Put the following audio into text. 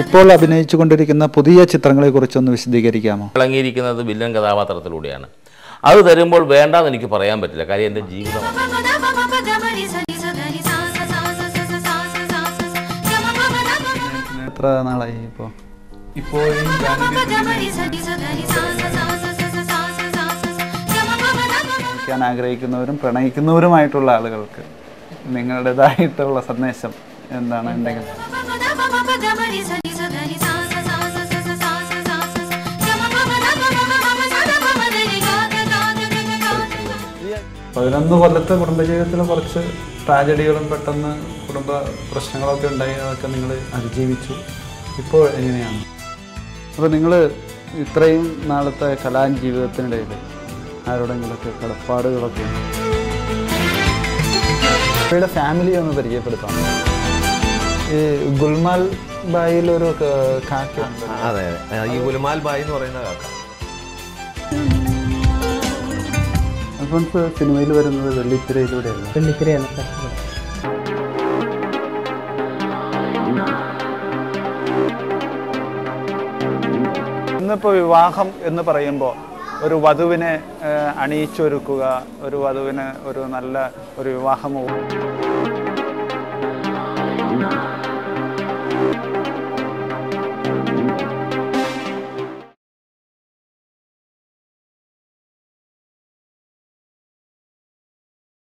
ഇപ്പോൾ അഭിനയിച്ചുകൊണ്ടിരിക്കുന്ന പുതിയ ചിത്രങ്ങളെക്കുറിച്ചൊന്ന് വിശദീകരിക്കാമോ? തിളങ്ങിയിരിക്കുന്നത് വില്ലൻ കഥാപാത്രത്തിലൂടെയാണ്. അത് തരുമ്പോൾ വേണ്ടാന്ന് എനിക്ക് പറയാൻ പറ്റില്ല, കാര്യം എൻ്റെ ജീവിതം. എത്ര നാളായി ഇപ്പോൾ ആഗ്രഹിക്കുന്നവരും പ്രണയിക്കുന്നവരുമായിട്ടുള്ള ആളുകൾക്ക് നിങ്ങളുടേതായിട്ടുള്ള സന്ദേശം എന്താണ്? എന്തെങ്കിലും 11 കൊല്ലത്തെ കുടുംബജീവിതത്തിൽ കുറച്ച് ട്രാജഡികളും പെട്ടെന്ന് കുടുംബ പ്രശ്നങ്ങളൊക്കെ ഉണ്ടായി, അതൊക്കെ നിങ്ങൾ അതിജീവിച്ചു. ഇപ്പോൾ എങ്ങനെയാണ്? അപ്പോൾ നിങ്ങൾ ഇത്രയും നാളത്തെ കലാജീവിതത്തിനിടയിൽ ആരോടെങ്കിലൊക്കെ കടപ്പാടുകളൊക്കെ ഇവരുടെ ഫാമിലിയെ ഒന്ന് പരിചയപ്പെടുത്താം. ഈ ഗുൽമാൽ ബായിലൊരു കാക്ക. അതെ, ഈ ഗുൽമാൽ ബായി എന്ന് പറയുന്ന കാക്ക. അൽഫോൻസ് സിനിമയിൽ വരുന്നത് വെള്ളിത്തിരയിലൂടെയല്ല? വെള്ളിത്തിരയാണ്. ഇന്നിപ്പോൾ വിവാഹം എന്ന് പറയുമ്പോൾ ഒരു വധുവിനെ അണിയിച്ചൊരുക്കുക, ഒരു വധുവിന് ഒരു നല്ല ഒരു വിവാഹമോ